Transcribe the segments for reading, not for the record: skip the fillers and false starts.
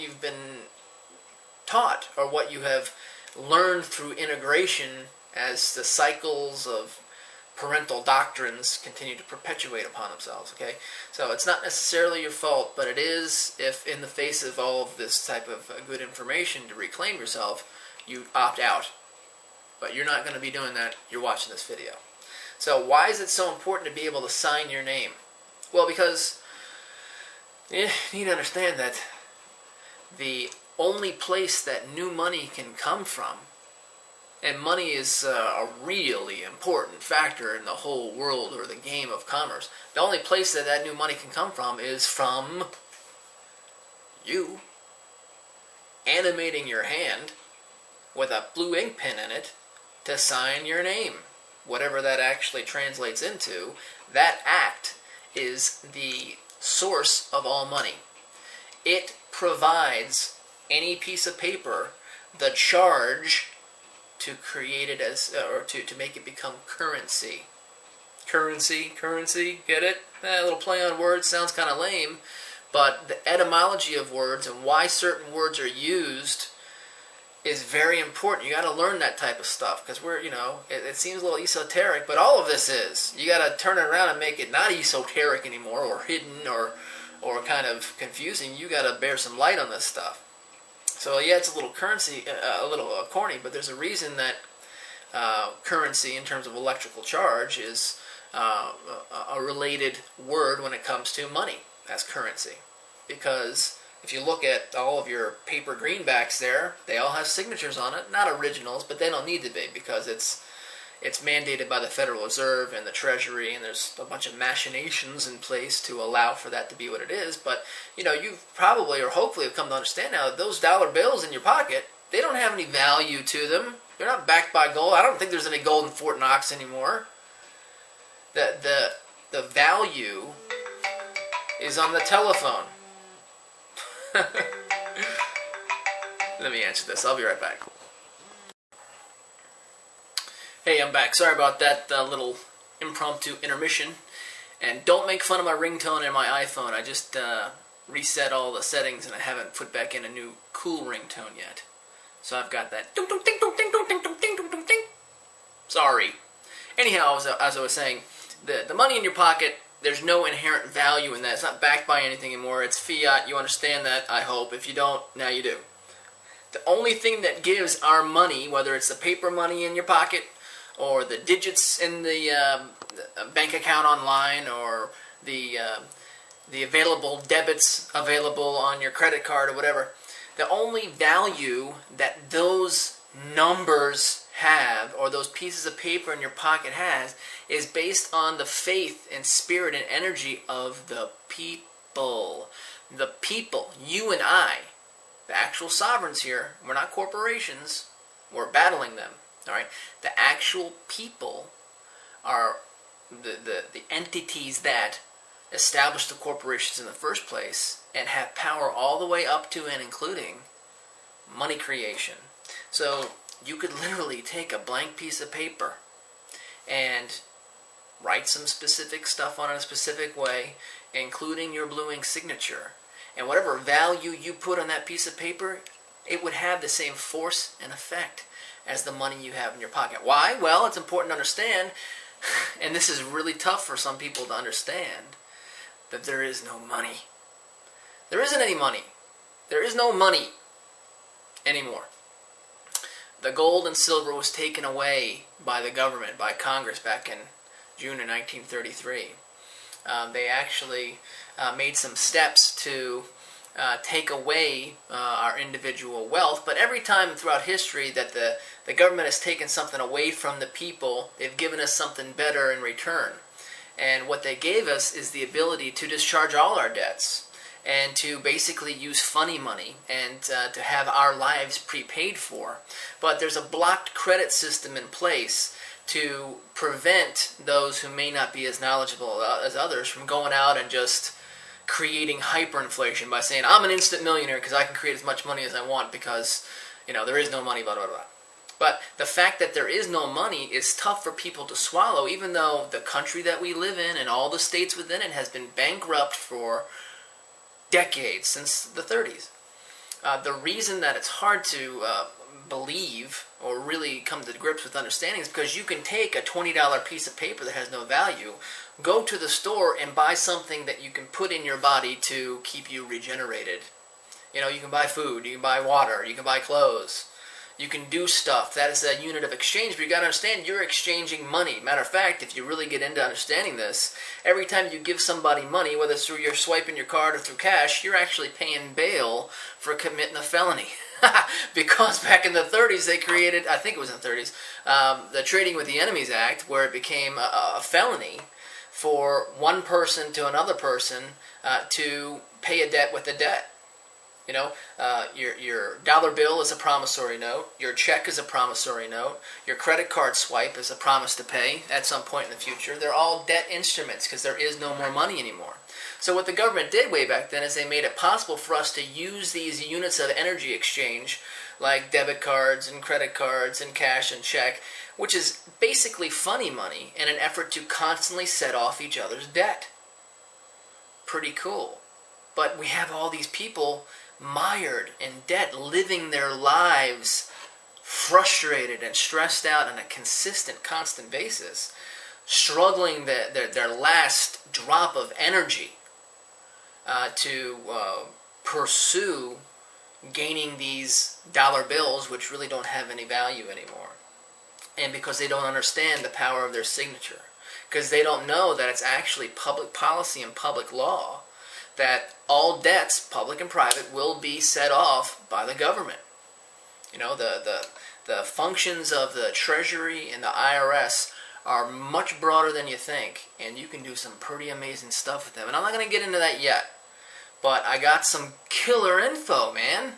you've been taught or what you have learned through integration as the cycles of parental doctrines continue to perpetuate upon themselves, okay? So it's not necessarily your fault, but it is if in the face of all of this type of good information to reclaim yourself, you opt out. But you're not going to be doing that. You're watching this video. So why is it so important to be able to sign your name? Well, because you need to understand that the only place that new money can come from, and money is a really important factor in the whole world or the game of commerce, the only place that that new money can come from is from you animating your hand with a blue ink pen in it to sign your name. Whatever that actually translates into, that act is the source of all money. It provides any piece of paper the charge to create it as, or to make it become currency. Currency, get it? A little play on words, sounds kind of lame, but the etymology of words and why certain words are used is very important. You got to learn that type of stuff, because we're, it seems a little esoteric, but all of this is. You got to turn it around and make it not esoteric anymore, or hidden, or kind of confusing. You got to bear some light on this stuff. So yeah, it's a little corny, but there's a reason that currency, in terms of electrical charge, is a related word when it comes to money as currency. Because if you look at all of your paper greenbacks there, they all have signatures on it. Not originals, but they don't need to be, because it's mandated by the Federal Reserve and the Treasury, and there's a bunch of machinations in place to allow for that to be what it is. But, you've probably or hopefully have come to understand now that those dollar bills in your pocket, they don't have any value to them. They're not backed by gold. I don't think there's any gold in Fort Knox anymore. The value is on the telephone. Let me answer this. I'll be right back. Hey, I'm back. Sorry about that little impromptu intermission. And don't make fun of my ringtone in my iPhone. I just reset all the settings and I haven't put back in a new cool ringtone yet. So I've got that ding ding ding ding ding ding ding ding ding. Sorry. Anyhow, as I was saying, the money in your pocket, there's no inherent value in that. It's not backed by anything anymore. It's fiat. You understand that, I hope. If you don't, now you do. The only thing that gives our money, whether it's the paper money in your pocket, or the digits in the bank account online, or the available debits available on your credit card or whatever, the only value that those numbers have, or those pieces of paper in your pocket has, is based on the faith and spirit and energy of the people. The people, you and I, the actual sovereigns here, we're not corporations, we're battling them. All right, the actual people are the entities that established the corporations in the first place and have power all the way up to and including money creation. So you could literally take a blank piece of paper and write some specific stuff on it in a specific way, including your blue ink signature. And whatever value you put on that piece of paper, it would have the same force and effect as the money you have in your pocket. Why? Well, it's important to understand, and this is really tough for some people to understand, that there is no money. There isn't any money. There is no money anymore. The gold and silver was taken away by the government, by Congress, back in June of 1933. They actually made some steps to take away our individual wealth, but every time throughout history that the government has taken something away from the people, they've given us something better in return. And what they gave us is the ability to discharge all our debts and to basically use funny money and to have our lives prepaid for. But there's a blocked credit system in place to prevent those who may not be as knowledgeable as others from going out and just creating hyperinflation by saying, I'm an instant millionaire because I can create as much money as I want because, there is no money, blah, blah, blah. But the fact that there is no money is tough for people to swallow, even though the country that we live in and all the states within it has been bankrupt for decades, since the 30s. The reason that it's hard to believe or really come to grips with understanding is because you can take a $20 piece of paper that has no value, go to the store and buy something that you can put in your body to keep you regenerated. You know, you can buy food, you can buy water, you can buy clothes. You can do stuff. That is a unit of exchange, but you got to understand you're exchanging money. Matter of fact, if you really get into understanding this, every time you give somebody money, whether it's through your swiping your card or through cash, you're actually paying bail for committing a felony. Because back in the 30s they created, I think it was in the 30s, the Trading with the Enemies Act, where it became a felony for one person to another person to pay a debt with a debt. You know, your dollar bill is a promissory note. Your check is a promissory note. Your credit card swipe is a promise to pay at some point in the future. They're all debt instruments because there is no more money anymore. So what the government did way back then is they made it possible for us to use these units of energy exchange, like debit cards and credit cards and cash and check, which is basically funny money, in an effort to constantly set off each other's debt. Pretty cool. But we have all these people mired in debt, living their lives frustrated and stressed out on a consistent, constant basis, struggling their last drop of energy to pursue gaining these dollar bills, which really don't have any value anymore. And because they don't understand the power of their signature. Because they don't know that it's actually public policy and public law that all debts, public and private, will be set off by the government. You know, the functions of the Treasury and the IRS are much broader than you think, and you can do some pretty amazing stuff with them. And I'm not going to get into that yet, but I got some killer info, man.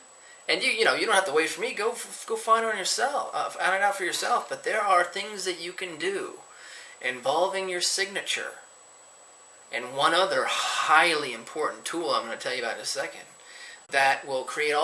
And you don't have to wait for me. Go find it on yourself, find it out for yourself. But there are things that you can do involving your signature. And one other highly important tool I'm going to tell you about in a second that will create all